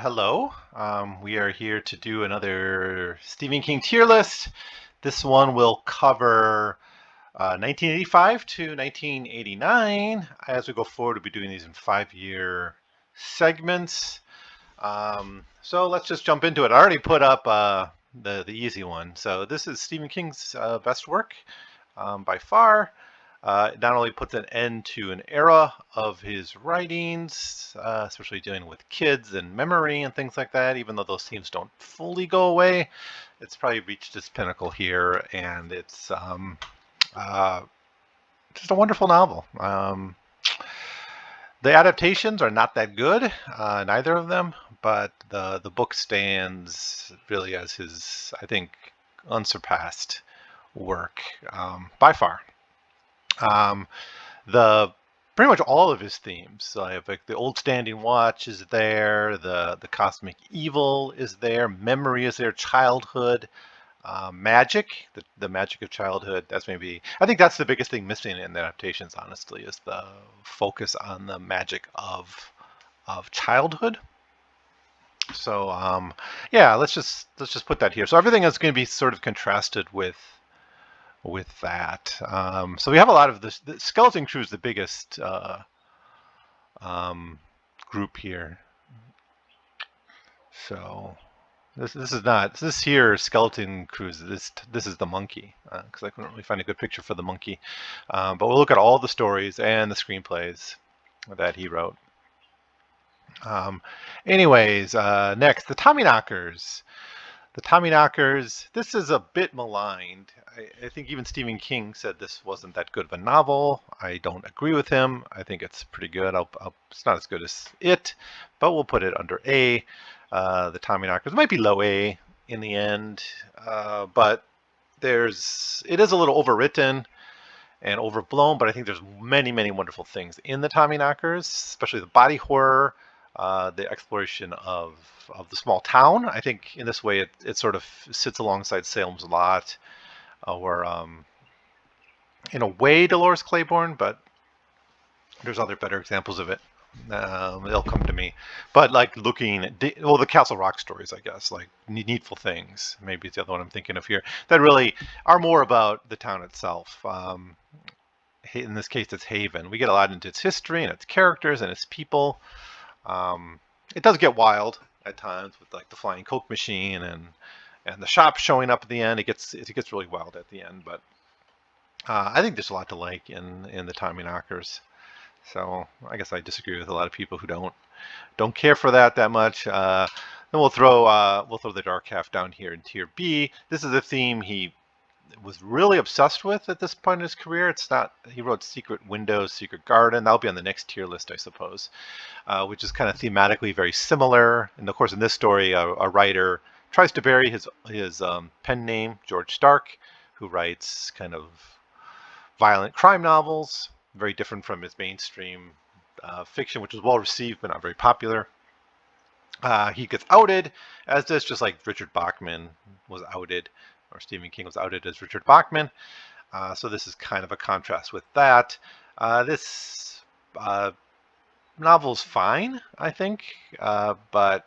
Hello, we are here to do another Stephen King tier list. This one will cover 1985 to 1989. As we go forward, we'll be doing these in 5-year segments. So let's just jump into it. I already put up the easy one. So this is Stephen King's best work by far. It not only puts an end to an era of his writings, especially dealing with kids and memory and things like that, even though those themes don't fully go away, it's probably reached its pinnacle here, and it's uh, just a wonderful novel. The adaptations are not that good, neither of them, but the book stands really as his, I think, unsurpassed work by far. Um, the Pretty much all of his themes. So I have like the old standing watch is there, the cosmic evil is there, memory is there, childhood, magic, the magic of childhood. That's maybe I think that's the biggest thing missing in the adaptations. Honestly, is the focus on the magic of childhood. So yeah, let's just put that here. So everything is going to be sort of contrasted with that. So we have a lot of this. The Skeleton Crew is the biggest um, group here. So this is not this here Skeleton Crew. This is the monkey because I couldn't really find a good picture for the monkey. But we'll look at all the stories and the screenplays that he wrote. Um, Anyways, next the Tommyknackers. The Tommyknackers, this is a bit maligned. I think even Stephen King said this wasn't that good of a novel. I don't agree with him. I think it's pretty good. It's not as good as it, but we'll put it under A. The Tommyknackers might be low A in the end, but it is a little overwritten and overblown, but I think there's many, many wonderful things in the Tommyknackers, especially the body horror, the exploration of the small town. I think in this way it sort of sits alongside Salem's Lot, or in a way Dolores Claiborne, but there's other better examples of it. They'll come to me, but like looking at the Castle Rock stories, I guess, like Needful Things, maybe it's the other one I'm thinking of here, that really are more about the town itself. In this case, it's Haven. We get a lot into its history and its characters and its people. It does get wild at times with like the flying Coke machine and the shop showing up at the end. It gets really wild at the end, but I think there's a lot to like in the Tommyknackers. So I guess I disagree with a lot of people who don't care for that much. Then we'll throw the Dark Half down here in tier B. This is a theme he was really obsessed with at this point in his career. It's not, he wrote Secret Windows, Secret Garden. That'll be on the next tier list, I suppose, which is kind of thematically very similar. And of course, in this story, a writer tries to bury his pen name, George Stark, who writes kind of violent crime novels, very different from his mainstream fiction, which was well received but not very popular. He gets outed as this, just like Richard Bachman was outed, or Stephen King was outed as Richard Bachman. So this is kind of a contrast with that. This novel's fine, I think, but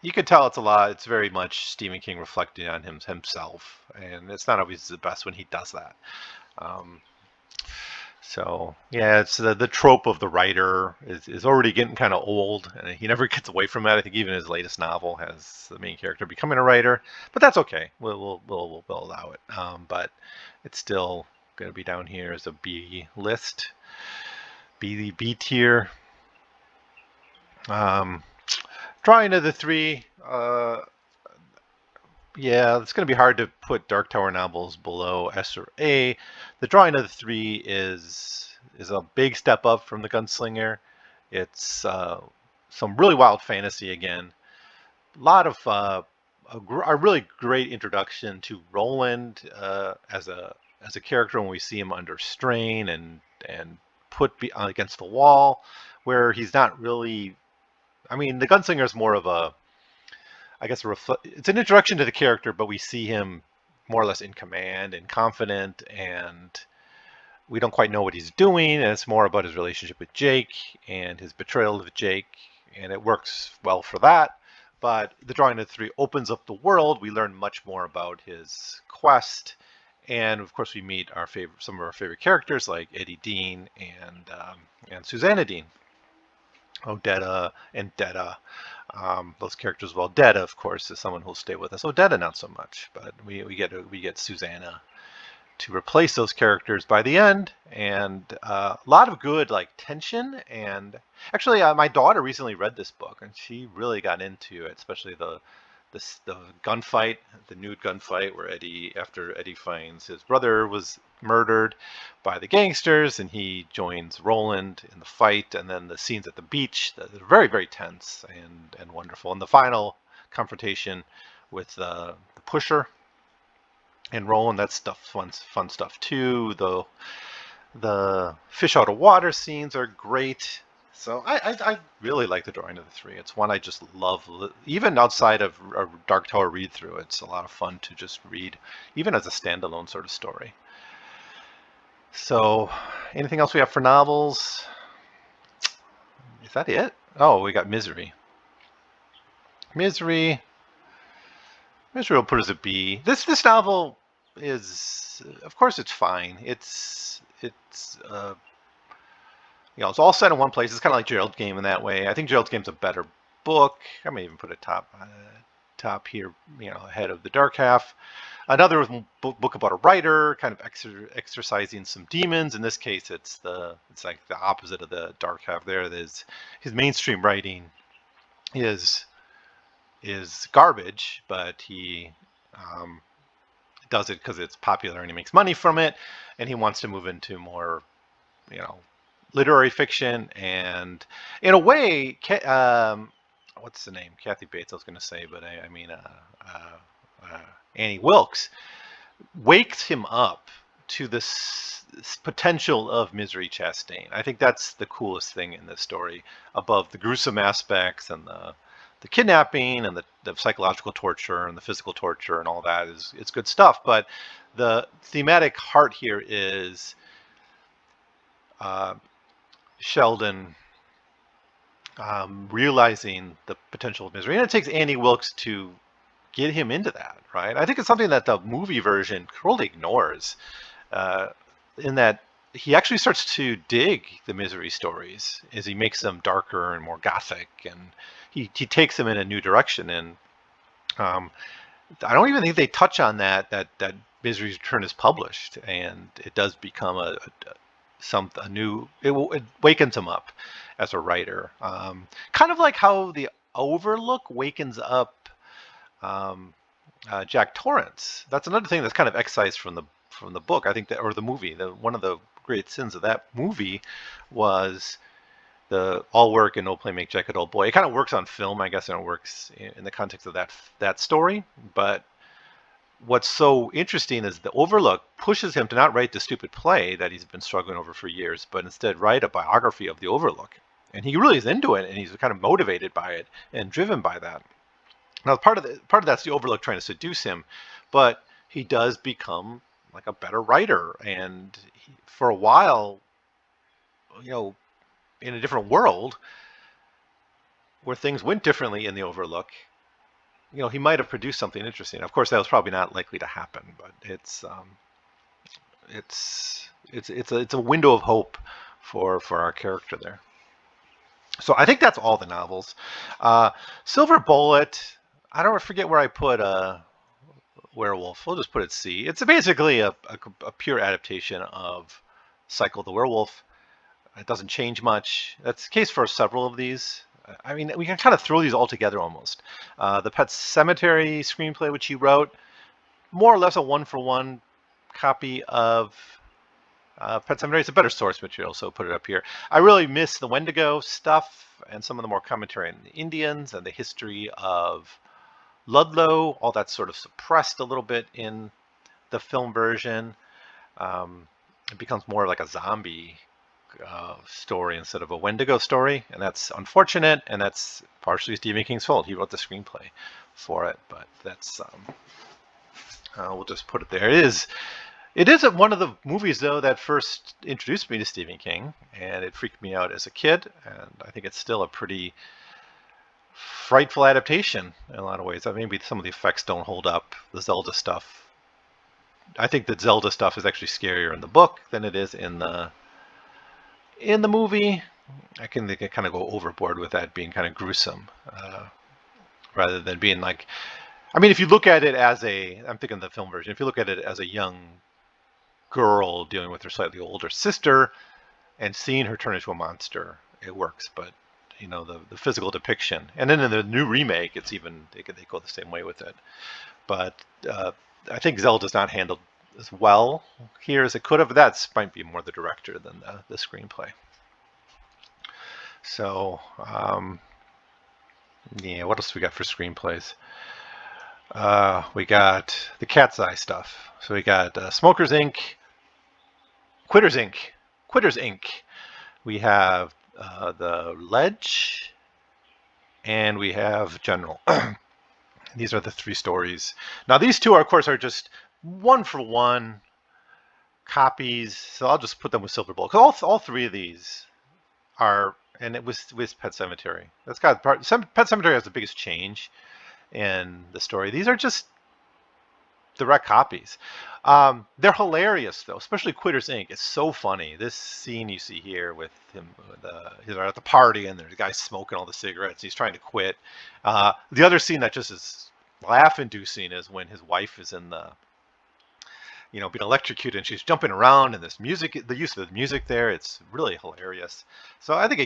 you can tell it's very much Stephen King reflecting on himself, and it's not always the best when he does that. Um, so yeah, it's the trope of the writer is already getting kind of old, and he never gets away from it. I think even his latest novel has the main character becoming a writer, but that's okay. We'll allow it. But it's still going to be down here as a B list, B tier. Drawing of the three. Yeah, it's going to be hard to put Dark Tower novels below S or A. The Drawing of the Three is a big step up from the Gunslinger. It's some really wild fantasy again. A lot of a really great introduction to Roland as a character when we see him under strain and put against the wall, where he's not really. I mean, the Gunslinger is more of a, I guess, it's an introduction to the character, but we see him more or less in command and confident, and we don't quite know what he's doing, and it's more about his relationship with Jake and his betrayal of Jake, and it works well for that. But the Drawing of the Three opens up the world. We learn much more about his quest, and of course we meet some of our favorite characters like Eddie Dean and Susanna Dean. Odetta and Detta, those characters. Well, Detta, of course, is someone who'll stay with us. Odetta, not so much, but we get Susanna to replace those characters by the end, and a lot of good like tension. And actually, my daughter recently read this book, and she really got into it, especially the gunfight, the nude gunfight, where after Eddie finds his brother was murdered by the gangsters, and he joins Roland in the fight, and then the scenes at the beach, they're very, very tense and wonderful. And the final confrontation with the Pusher and Roland, that's fun stuff too. The fish out of water scenes are great. So I really like The Drawing of the Three. It's one I just love. Even outside of a Dark Tower read through, it's a lot of fun to just read, even as a standalone sort of story. So anything else we have for novels? Is that it? Oh, we got Misery. Misery will put as a B. This novel is, of course, it's fine. It's it's all set in one place. It's kind of like Gerald's Game in that way. I think Gerald's Game's a better book. I may even put it top here, ahead of The Dark Half. Another book about a writer, kind of exercising some demons. In this case, it's like the opposite of The Dark Half. His mainstream writing is garbage, but he does it because it's popular and he makes money from it, and he wants to move into more, literary fiction. And in a way, what's the name? Kathy Bates, I was going to say, but I mean Annie Wilkes wakes him up to this potential of Misery Chastain. I think that's the coolest thing in this story, above the gruesome aspects and the kidnapping and the psychological torture and the physical torture and all that. It's good stuff. But the thematic heart here is Sheldon realizing the potential of misery, and it takes Annie Wilkes to get him into that, right? I think it's something that the movie version totally ignores, in that he actually starts to dig the misery stories as he makes them darker and more gothic, and he takes them in a new direction. And I don't even think they touch on that Misery's Return is published, and it does become a new. It wakens him up as a writer, kind of like how the Overlook wakens up Jack Torrance. That's another thing that's kind of excised from the book, I think, that, or the movie. One of the great sins of that movie was the all work and no play make Jack a dull boy. It kind of works on film, I guess, and it works in the context of that story. But what's so interesting is the Overlook pushes him to not write the stupid play that he's been struggling over for years, but instead write a biography of the Overlook. And he really is into it, and he's kind of motivated by it and driven by that. Now, part of that's the Overlook trying to seduce him, but he does become like a better writer. And for a while, in a different world where things went differently in the Overlook, he might have produced something interesting. Of course, that was probably not likely to happen, but it's a window of hope for our character there. So I think that's all the novels. Silver Bullet, I don't forget where I put Werewolf. We'll just put it C. It's basically a pure adaptation of Cycle the Werewolf. It doesn't change much. That's the case for several of these. I mean, we can kind of throw these all together almost. The Pet Sematary screenplay, which he wrote, more or less a one-for-one copy of Pet Sematary. It's a better source material, so put it up here. I really miss the Wendigo stuff and some of the more commentary on the Indians and the history of Ludlow. All that's sort of suppressed a little bit in the film version. It becomes more like a zombie story instead of a Wendigo story, and that's unfortunate, and that's partially Stephen King's fault. He wrote the screenplay for it, but that's we'll just put it there. It is one of the movies, though, that first introduced me to Stephen King, and it freaked me out as a kid, and I think it's still a pretty frightful adaptation in a lot of ways. Maybe some of the effects don't hold up. The Zelda stuff. I think that Zelda stuff is actually scarier in the book than it is in the movie. I can they kind of go overboard with that being kind of gruesome, rather than being like. I mean, if you look at it as I'm thinking of the film version. If you look at it as a young girl dealing with her slightly older sister and seeing her turn into a monster, it works. But the physical depiction, and then in the new remake, it's even they go the same way with it. But I think Zelda's not handled as well here as it could have. But that might be more the director than the screenplay. So yeah, what else we got for screenplays? We got the Cat's Eye stuff. So we got Smokers Inc., Quitters Inc., Quitters Inc. We have the Ledge, and we have General. These are the three stories. Now these two, of course, are just one-for-one copies. So I'll just put them with Silver Bullet. All three of these are, and it was with Pet Sematary. Pet Sematary has the biggest change in the story. These are just direct copies. They're hilarious though, especially Quitters Inc. It's so funny. This scene you see here with him, he's at the party and there's a guy smoking all the cigarettes. He's trying to quit. The other scene that just is laugh-inducing is when his wife is in the, being electrocuted and she's jumping around, and this music, the use of the music there, it's really hilarious. So I think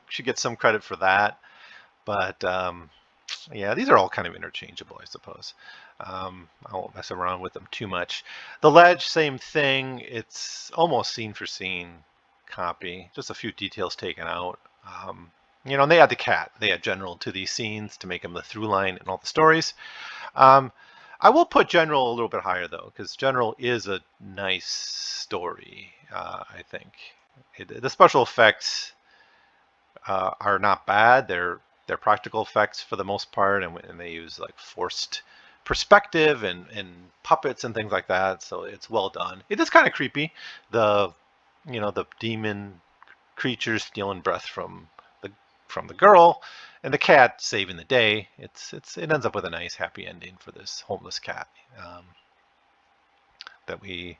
should get some credit for that. But yeah, these are all kind of interchangeable, I suppose. I won't mess around with them too much. The Ledge, same thing. It's almost scene for scene copy, just a few details taken out. And they add the cat. They add General to these scenes to make him the through line in all the stories. I will put General a little bit higher though, because General is a nice story. I think the special effects are not bad. They're practical effects for the most part, and they use like forced perspective and puppets and things like that. So it's well done. It is kind of creepy. The demon creatures stealing breath from the girl, and the cat saving the day. It ends up with a nice happy ending for this homeless cat that we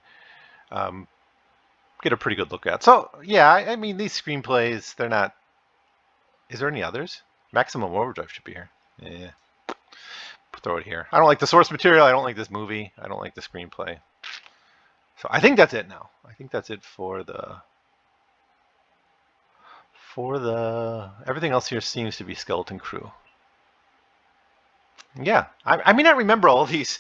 get a pretty good look at. So yeah, I mean these screenplays, they're not. Is there any others? Maximum Overdrive should be here. Yeah. Throw it here. I don't like the source material. I don't like this movie. I don't like the screenplay. So I think that's it now. I think that's it for the everything else here seems to be Skeleton Crew. Yeah, I may not remember all of these,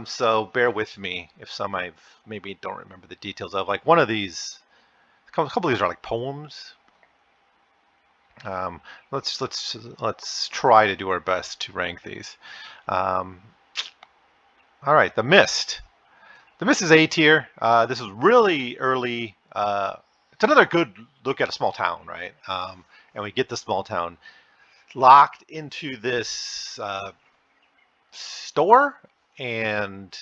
so bear with me if some I maybe don't remember the details of. Like one of these, a couple of these are like poems. Let's try to do our best to rank these. All right, The Mist. The Mist is A tier. This is really early. It's another good look at a small town, right? And we get the small town locked into this store, and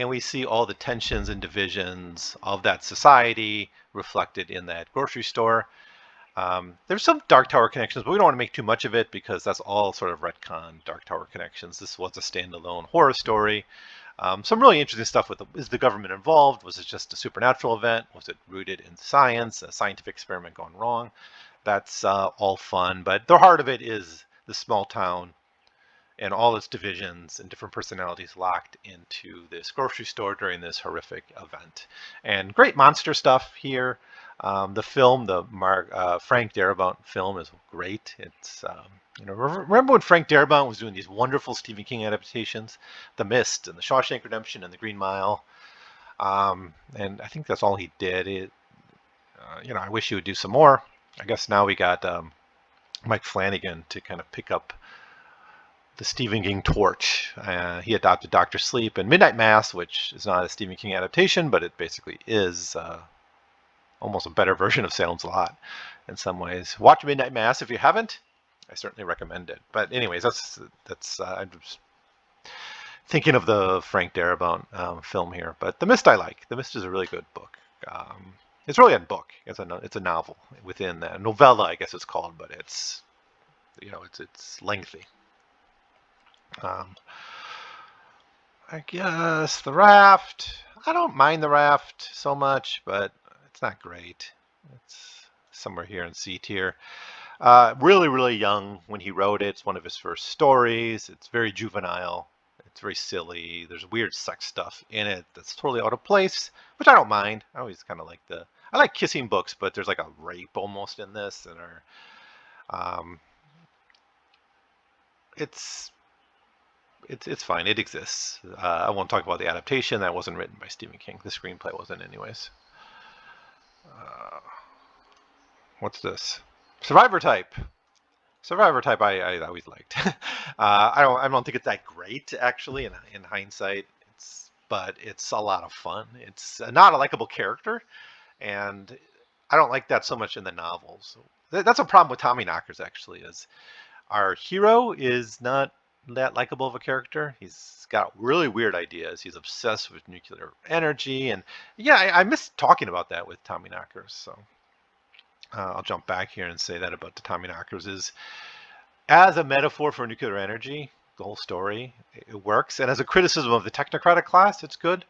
we see all the tensions and divisions of that society reflected in that grocery store. There's some Dark Tower connections, but we don't want to make too much of it because that's all sort of retcon Dark Tower connections. This was a standalone horror story. Some really interesting stuff with is the government involved? Was it just a supernatural event? Was it rooted in science, a scientific experiment gone wrong? That's all fun, but the heart of it is the small town and all its divisions and different personalities locked into this grocery store during this horrific event. And great monster stuff here. The film, the Frank Darabont film, is great. It's remember when Frank Darabont was doing these wonderful Stephen King adaptations, The Mist and The Shawshank Redemption and The Green Mile, and I think that's all he did. I wish he would do some more. I guess now we got Mike Flanagan to kind of pick up the Stephen King torch. He adopted Dr. Sleep and Midnight Mass, which is not a Stephen King adaptation, but it basically is almost a better version of Salem's Lot in some ways. Watch Midnight Mass if you haven't. I certainly recommend it. But anyways, that's I'm just thinking of the Frank Darabont film here. But The Mist I like. The Mist is a really good book. It's really a book. It's a novel within that novella, I guess it's called, but it's it's lengthy. I guess the raft. I don't mind the raft so much, but it's not great. It's somewhere here in C tier. Really, really young when he wrote it. It's one of his first stories. It's very juvenile. It's very silly. There's weird sex stuff in it that's totally out of place, which I don't mind. I always kind of like I like kissing books, but there's like a rape almost in this, um, it's it's fine. It exists. I won't talk about the adaptation. That wasn't written by Stephen King. The screenplay wasn't, anyways. What's this? Survivor Type. Survivor Type, I always liked. I don't think it's that great actually in hindsight. But it's a lot of fun. It's not a likable character, and I don't like that so much in the novels. That's a problem with Tommyknackers actually. Is our hero is not that likable of a character. He's got really weird ideas. He's obsessed with nuclear energy, and yeah, I miss talking about that with Tommyknackers. So I'll jump back here and say that about the Tommyknackers is as a metaphor for nuclear energy. The whole story it works, and as a criticism of the technocratic class, it's good.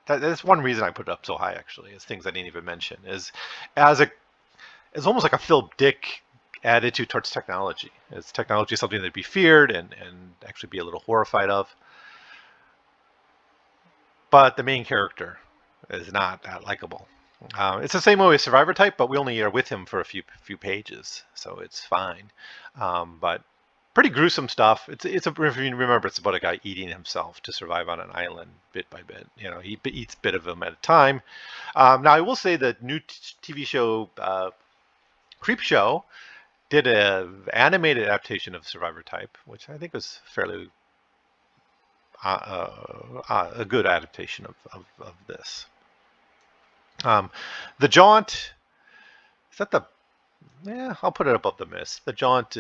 That's one reason I put it up so high. Actually, is things I didn't even mention. Is as a it's almost like a Phil Dick attitude towards technology. Is technology something to be feared and actually be a little horrified of? But the main character is not that likable. It's the same way with Survivor Type, but we only are with him for a few pages, so it's fine. But pretty gruesome stuff. If you remember, it's about a guy eating himself to survive on an island bit by bit. He eats a bit of him at a time. Now, I will say the new TV show, Creep Show, did an animated adaptation of Survivor Type, which I think was fairly a good adaptation of this. The Jaunt, is that I'll put it above the Mist. The Jaunt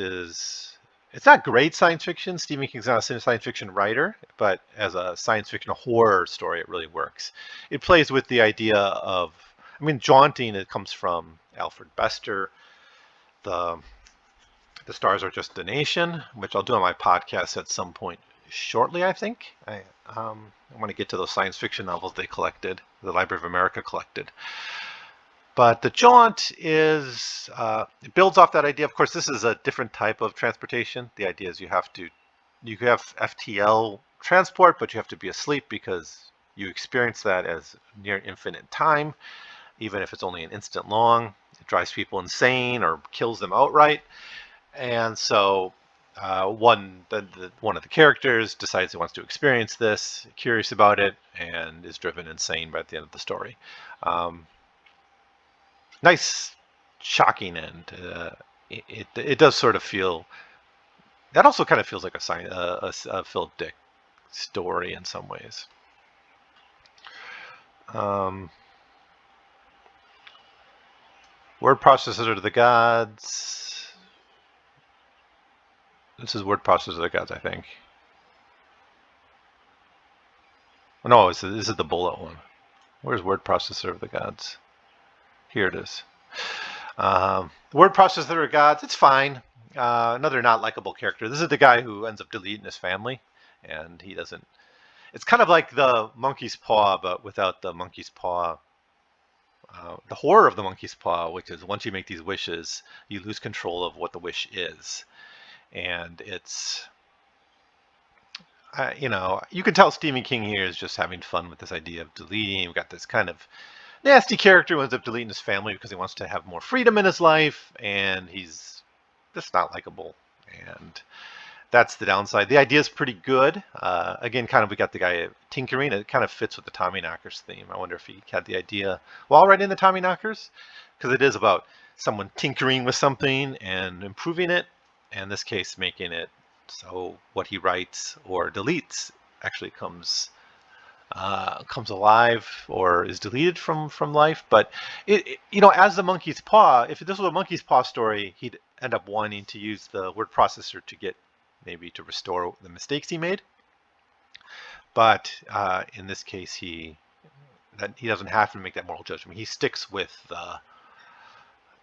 it's not great science fiction. Stephen King's not a science fiction writer, but as a science fiction horror story, it really works. It plays with the idea of, jaunting, it comes from Alfred Bester. The Stars Are Just a Nation, which I'll do on my podcast at some point shortly, I think. I want to get to those science fiction novels they collected, the Library of America collected. But the Jaunt it builds off that idea. Of course, this is a different type of transportation. The idea is you have FTL transport, but you have to be asleep because you experience that as near infinite time, even if it's only an instant long. It drives people insane or kills them outright. And so one of the characters decides he wants to experience this, curious about it, and is driven insane by the end of the story. Nice, shocking end. It does sort of feel. That also kind of feels like a Philip Dick story in some ways. Word processors are the gods. This is Word processors of the gods, I think. No, this is the bullet one. Where's Word processor of the gods? Here it is. The Word processor of gods, it's fine. Another not likable character. This is the guy who ends up deleting his family, and he doesn't. It's kind of like the monkey's paw, but without the monkey's paw. The horror of the monkey's paw, which is once you make these wishes, you lose control of what the wish is. And it's, you can tell Stephen King here is just having fun with this idea of deleting. We've got this kind of nasty character who ends up deleting his family because he wants to have more freedom in his life, and he's just not likable. And that's the downside. The idea is pretty good. Again, kind of we got the guy tinkering. It kind of fits with the Tommyknackers theme. I wonder if he had the idea while writing the Tommyknackers, because it is about someone tinkering with something and improving it. In this case, making it so what he writes or deletes actually comes alive or is deleted from life. But as the monkey's paw, if this was a monkey's paw story, he'd end up wanting to use the word processor to restore the mistakes he made. But in this case, he doesn't have to make that moral judgment. He sticks with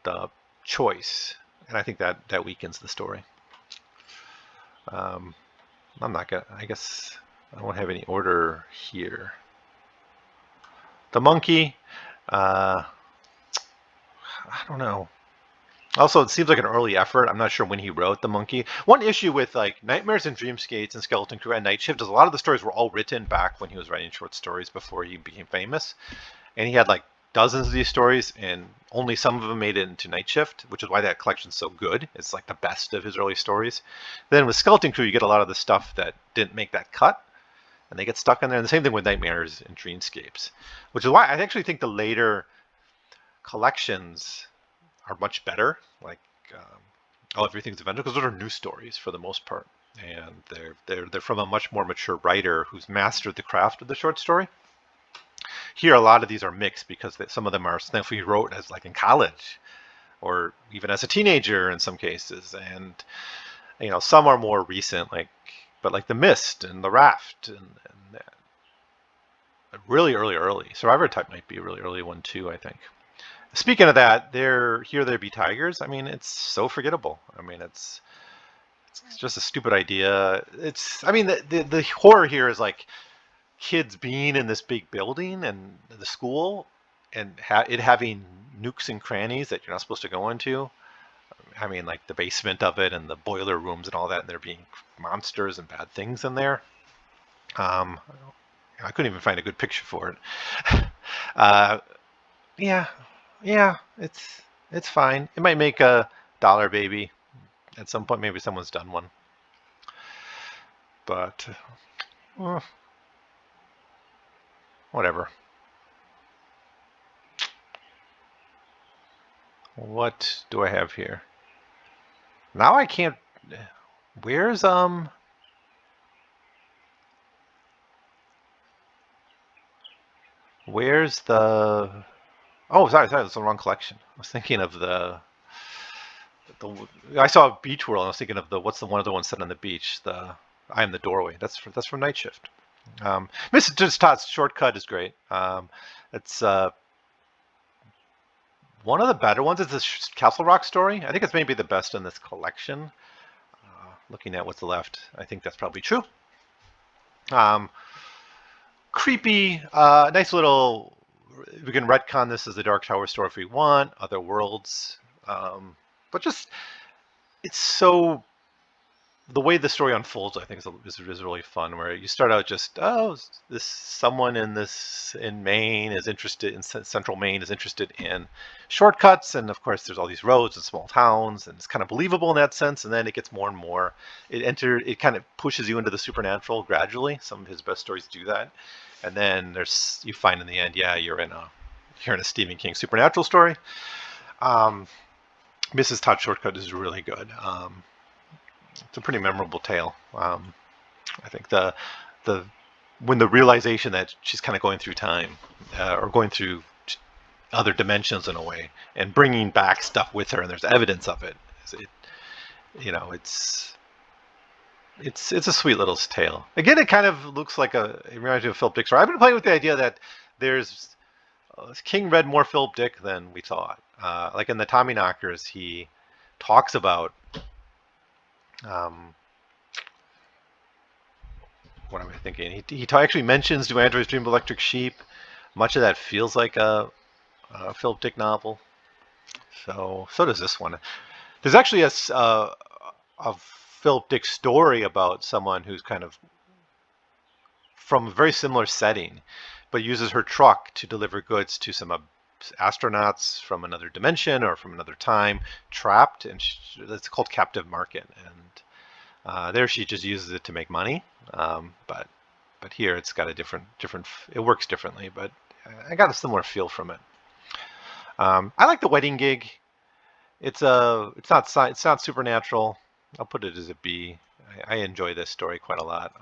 the choice and I think that weakens the story. I'm not gonna. I guess I won't have any order here. The monkey. Uh, I don't know. Also, it seems like an early effort. I'm not sure when he wrote The Monkey. One issue with like Nightmares and Dreamscapes and Skeleton Crew and Night Shift is a lot of the stories were all written back when he was writing short stories before he became famous. And he had like dozens of these stories, and only some of them made it into Night Shift, which is why that collection's so good. It's like the best of his early stories. Then with Skeleton Crew, you get a lot of the stuff that didn't make that cut, and they get stuck in there. And the same thing with Nightmares and Dreamscapes, which is why I actually think the later collections are much better. Like All Everything's Avenger, because those are new stories for the most part, and they're from a much more mature writer who's mastered the craft of the short story. Here, a lot of these are mixed because some of them are stuff he wrote as like in college, or even as a teenager in some cases, and some are more recent, like The Mist and The Raft, and really early. Survivor Type might be a really early one too, I think. Speaking of that, Here There Be Tigers. I mean, it's so forgettable. I mean, it's just a stupid idea. The horror here is like kids being in this big building and the school, and it having nooks and crannies that you're not supposed to go into. I mean, like the basement of it and the boiler rooms and all that, and there being monsters and bad things in there. Um, I couldn't even find a good picture for it. uh, yeah, yeah, it's fine. It might make a dollar baby at some point. Maybe someone's done one, but whatever. What do I have here? Now I can't. Where's Where's the? Oh, sorry, that's the wrong collection. I was thinking of the. I saw Beach World. And I was thinking of what's the one of the ones set on the beach? I Am the Doorway. That's from Night Shift. Mr. Todd Shortcut is great. It's one of the better ones. Is this Castle Rock story. I think it's maybe the best in this collection. Looking at what's left, I think that's probably true. Creepy, nice little. We can retcon this as the Dark Tower story if we want. Other worlds, but just it's so. The way the story unfolds, I think, is really fun. Where you start out just, someone in Maine is interested in central Maine is interested in shortcuts, and of course there's all these roads and small towns, and it's kind of believable in that sense. And then it gets more and more. It kind of pushes you into the supernatural gradually. Some of his best stories do that, and then you find in the end, yeah, you're in a Stephen King supernatural story. Mrs. Todd Shortcut is really good. It's a pretty memorable tale. I think when the realization that she's kind of going through time, or going through other dimensions in a way, and bringing back stuff with her, and there's evidence of it. It's a sweet little tale. Again, it kind of looks like it reminds me of Philip Dick's story. I've been playing with the idea that there's King read more Philip Dick than we thought. Like in the Tommyknackers, he talks about. What am I thinking? He actually mentions Do Androids Dream of Electric Sheep. Much of that feels like a Philip Dick novel. So does this one. There's actually a Philip Dick story about someone who's kind of from a very similar setting, but uses her truck to deliver goods to some astronauts from another dimension or from another time, trapped, and it's called Captive Market. And there she just uses it to make money, but here it's got a different. It works differently, but I got a similar feel from it. I like The Wedding Gig. It's not supernatural. I'll put it as a B. I enjoy this story quite a lot.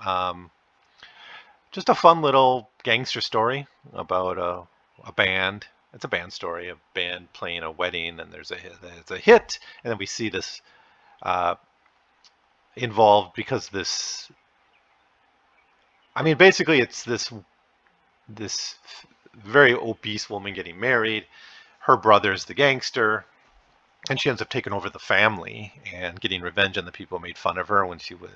Just a fun little gangster story about a band. It's a band story, a band playing a wedding, and there's a hit, and then we see this involved because this. I mean, basically, it's this very obese woman getting married. Her brother's the gangster, and she ends up taking over the family and getting revenge on the people who made fun of her when she was,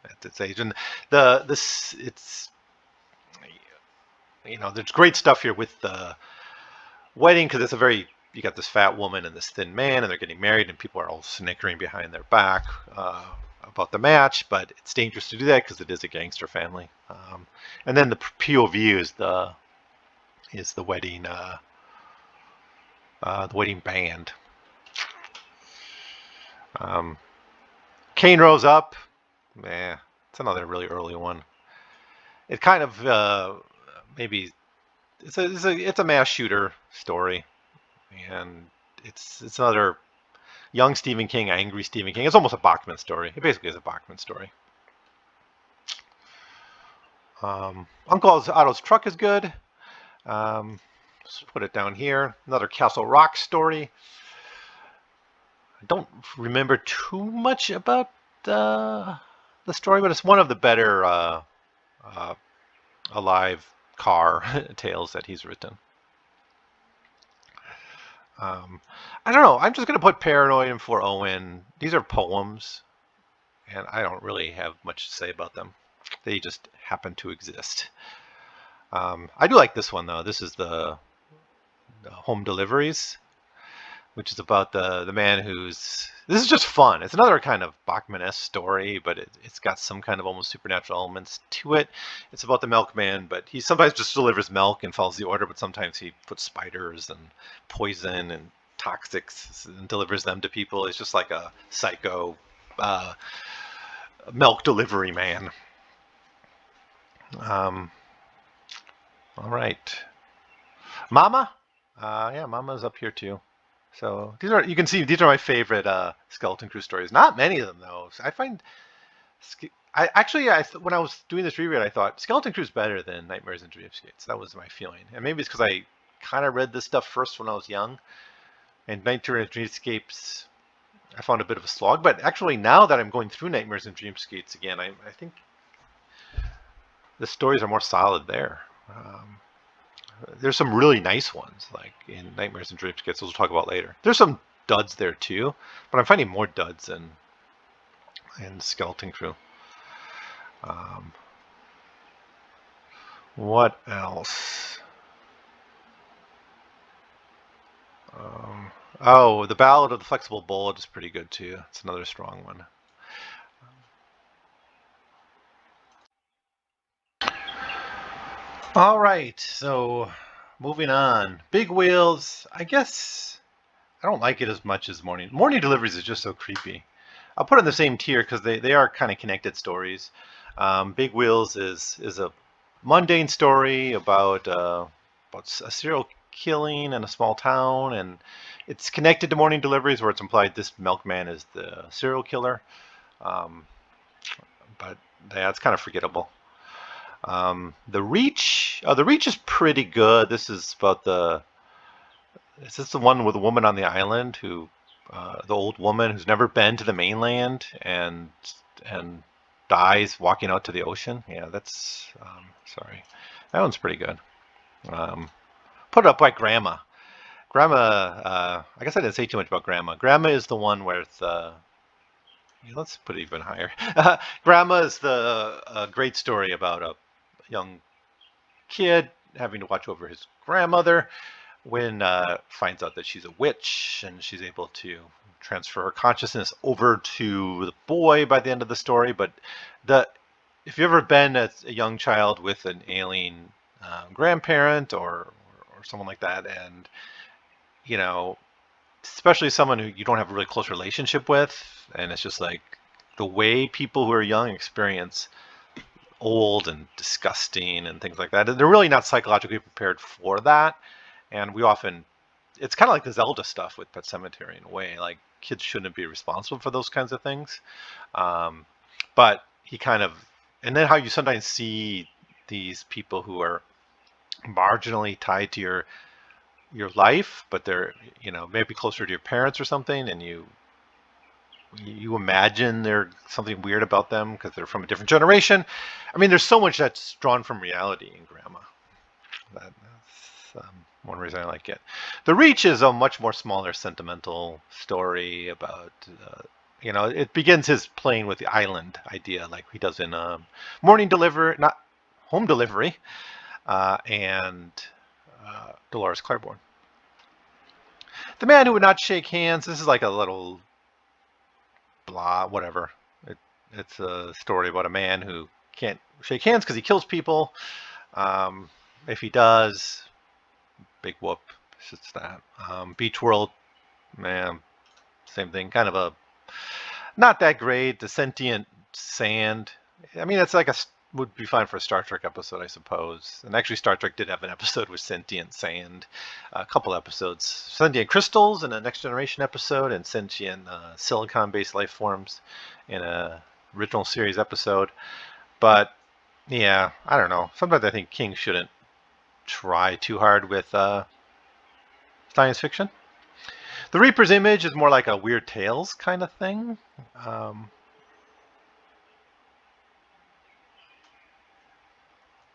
at this age. And it's there's great stuff here with the wedding because it's you got this fat woman and this thin man, and they're getting married, and people are all snickering behind their back about the match, but it's dangerous to do that because it is a gangster family. And then the POV is the wedding band. Kane rose up. It's another really early one. It kind of maybe it's a mass shooter story, and it's another young Stephen King, angry Stephen King. It's almost a Bachman story. It basically is a Bachman story. Uncle Otto's Truck is good. Let's put it down here. Another Castle Rock story. I don't remember too much about the story, but it's one of the better alive car tales that he's written. I don't know. I'm just going to put Paranoid and For Owen. These are poems, and I don't really have much to say about them. They just happen to exist. I do like this one, though. This is the Home Deliveries, which is about the man who's... This is just fun. It's another kind of Bachman-esque story, but it's got some kind of almost supernatural elements to it. It's about the milkman, but he sometimes just delivers milk and follows the order, but sometimes he puts spiders and poison and toxics and delivers them to people. It's just like a psycho milk delivery man. All right. Mama? Yeah, Mama's up here too. So you can see these are my favorite Skeleton Crew stories. Not many of them though. I find when I was doing this reread, I thought Skeleton Crew is better than Nightmares and Dreamscapes. That was my feeling, and maybe it's because I kind of read this stuff first when I was young, and Nightmares and Dreamscapes I found a bit of a slog. But actually, now that I'm going through Nightmares and Dreamscapes again, I think the stories are more solid there. There's some really nice ones, like in Nightmares and Dreamscapes, we'll talk about later. There's some duds there too, but I'm finding more duds in Skeleton Crew. What else? The Ballad of the Flexible Bullet is pretty good too. It's another strong one. All right, so moving on. Big Wheels, I guess I don't like it as much as Morning Deliveries is just so creepy. I'll put it in the same tier because they are kind of connected stories. Big Wheels is a mundane story about a serial killing in a small town, and it's connected to Morning Deliveries where it's implied this milkman is the serial killer. But yeah, it's kind of forgettable. The Reach is pretty good. This is about is this the one with the woman on the island who, the old woman who's never been to the mainland and dies walking out to the ocean? Yeah, that's, sorry. That one's pretty good. Put it up by Grandma. Grandma, I guess I didn't say too much about Grandma. Grandma is the one where let's put it even higher. Grandma is the great story about a young kid having to watch over his grandmother when finds out that she's a witch, and she's able to transfer her consciousness over to the boy by the end of the story. But if you've ever been as a young child with an alien grandparent or someone like that, and especially someone who you don't have a really close relationship with, and it's just like the way people who are young experience old and disgusting and things like that, they're really not psychologically prepared for that. And it's kind of like the Zelda stuff with Pet Sematary in a way. Like, kids shouldn't be responsible for those kinds of things. But and then how you sometimes see these people who are marginally tied to your life, but they're maybe closer to your parents or something, and you imagine there's something weird about them because they're from a different generation. I mean, there's so much that's drawn from reality in Grandma. That's one reason I like it. The Reach is a much more smaller, sentimental story about, it begins his playing with the island idea, like he does in Morning Delivery, not Home Delivery, and Dolores Claiborne. The Man Who Would Not Shake Hands. This is like a little blah, whatever. It's a story about a man who can't shake hands because he kills people. If he does, big whoop. It's that. Beach World, man, same thing. Kind of a not that great. The sentient sand. I mean, it's like would be fine for a Star Trek episode, I suppose. And actually, Star Trek did have an episode with sentient sand, a couple episodes. Sentient crystals in a Next Generation episode, and sentient silicon-based life forms in a original series episode. But yeah, I don't know. Sometimes I think King shouldn't try too hard with science fiction. The Reaper's Image is more like a Weird Tales kind of thing.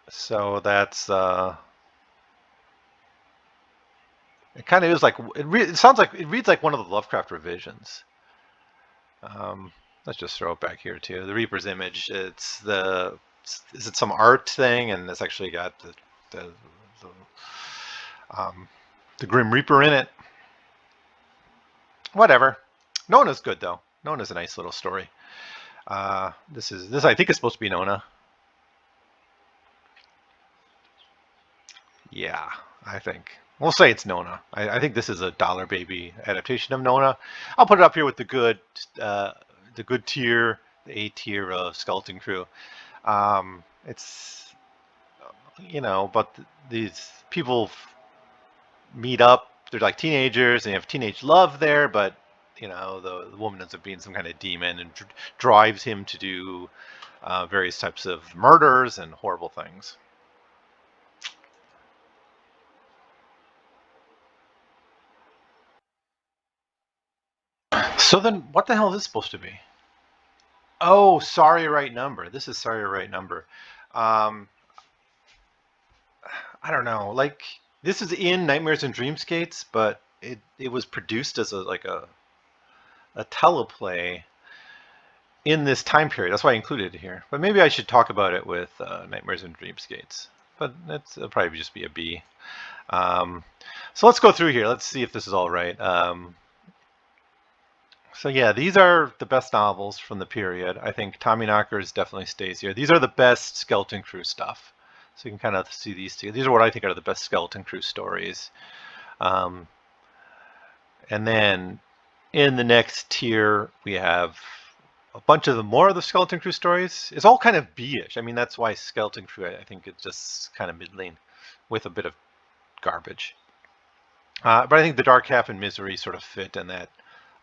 So that's it. Kind of is like it sounds like it reads like one of the Lovecraft revisions. Let's just throw it back here too. The Reaper's Image. Is it some art thing? And it's actually got the Grim Reaper in it. Whatever. Nona's good though. Nona's a nice little story. This I think is supposed to be Nona. Yeah, I think. We'll say it's Nona. I think this is a Dollar Baby adaptation of Nona. I'll put it up here with the good tier, the A tier of Skeleton Crew. It's, but these people meet up. They're like teenagers, and you have teenage love there, but, the woman ends up being some kind of demon and drives him to do various types of murders and horrible things. So then, what the hell is this supposed to be? Oh, Sorry Right Number. This is Sorry Right Number. I don't know. Like, this is in Nightmares and Dreamscapes, but it was produced as a teleplay in this time period. That's why I included it here. But maybe I should talk about it with Nightmares and Dreamscapes. But it'll probably just be a B. So let's go through here. Let's see if this is all right. So yeah, these are the best novels from the period. I think Tommyknackers definitely stays here. These are the best Skeleton Crew stuff. So you can kind of see these two. These are what I think are the best Skeleton Crew stories. And then in the next tier, we have a bunch of more of the Skeleton Crew stories. It's all kind of B-ish. I mean, that's why Skeleton Crew, I think it's just kind of middling with a bit of garbage. But I think The Dark Half and Misery sort of fit in that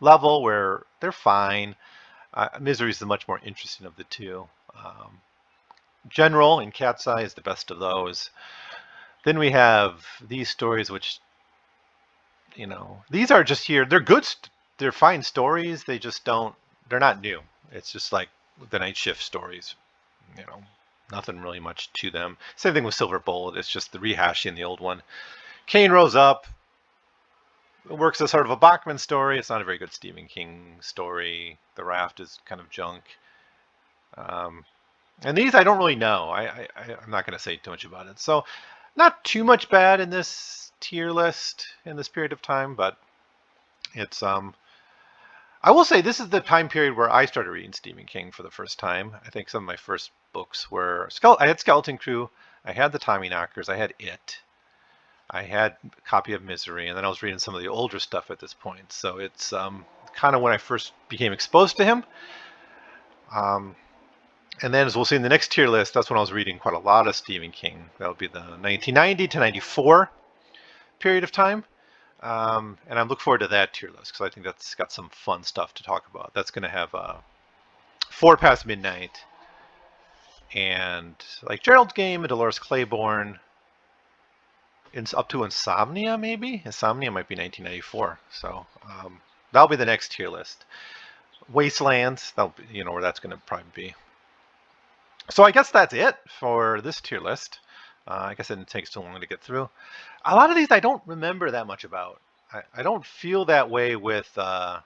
level where they're fine. Misery is the much more interesting of the two. General and Cat's Eye is the best of those. Then we have these stories, which, these are just here. They're good. They're fine stories. They just don't. They're not new. It's just like the Night Shift stories. Nothing really much to them. Same thing with Silver Bullet. It's just the rehashing the old one. Cain Rose Up. It works as sort of a Bachman story. It's not a very good Stephen King story. The Raft is kind of junk. And these I don't really know. I'm not going to say too much about it. So not too much bad in this tier list in this period of time, but it's I will say this is the time period where I started reading Stephen King for the first time. I think some of my first books were I had Skeleton Crew, I had the Tommyknackers, I had It. I had a copy of Misery, and then I was reading some of the older stuff at this point. So it's kind of when I first became exposed to him. And then, as we'll see in the next tier list, that's when I was reading quite a lot of Stephen King. That would be the 1990 to 94 period of time. And I look forward to that tier list because I think that's got some fun stuff to talk about. That's going to have 4 Past Midnight and like Gerald's Game and Dolores Claiborne. It's up to Insomnia, maybe? Insomnia might be 1994. So that'll be the next tier list. Wastelands, that'll be, where that's going to probably be. So I guess that's it for this tier list. I guess it takes too long to get through. A lot of these I don't remember that much about. I don't feel that way uh,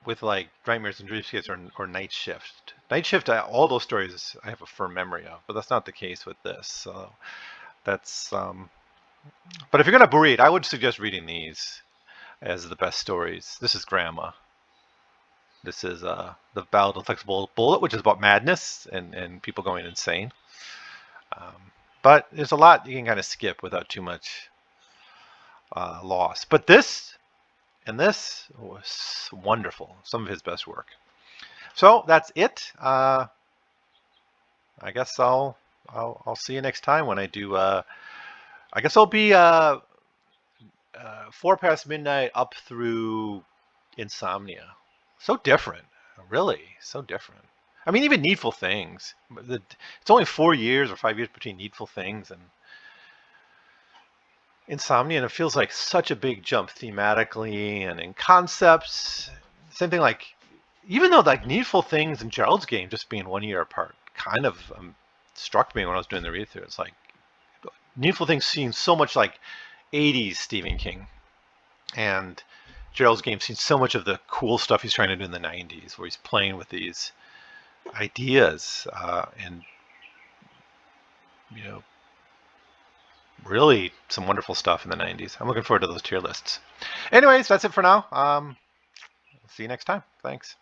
with like Nightmares and Dreamscapes or Night Shift. Night Shift, all those stories I have a firm memory of, but that's not the case with this. So that's. But if you're gonna read, I would suggest reading these as the best stories. This is Grandma. This is the Ballad of the Flexible Bullet, which is about madness and people going insane. But there's a lot you can kind of skip without too much loss. But this was wonderful. Some of his best work. So that's it. I guess I'll see you next time when I do. I guess I'll be 4 past midnight up through Insomnia. So different, really, so different. I mean, even Needful Things. It's only 4 years or 5 years between Needful Things and Insomnia, and it feels like such a big jump thematically and in concepts. Same thing like, even though like Needful Things and Gerald's Game just being 1 year apart kind of struck me when I was doing the read through. It's like Needful Things seems so much like 80s Stephen King, and Gerald's Game seems so much of the cool stuff he's trying to do in the 90s, where he's playing with these ideas and really some wonderful stuff in the 90s. I'm looking forward to those tier lists. Anyways, that's it for now. See you next time. Thanks.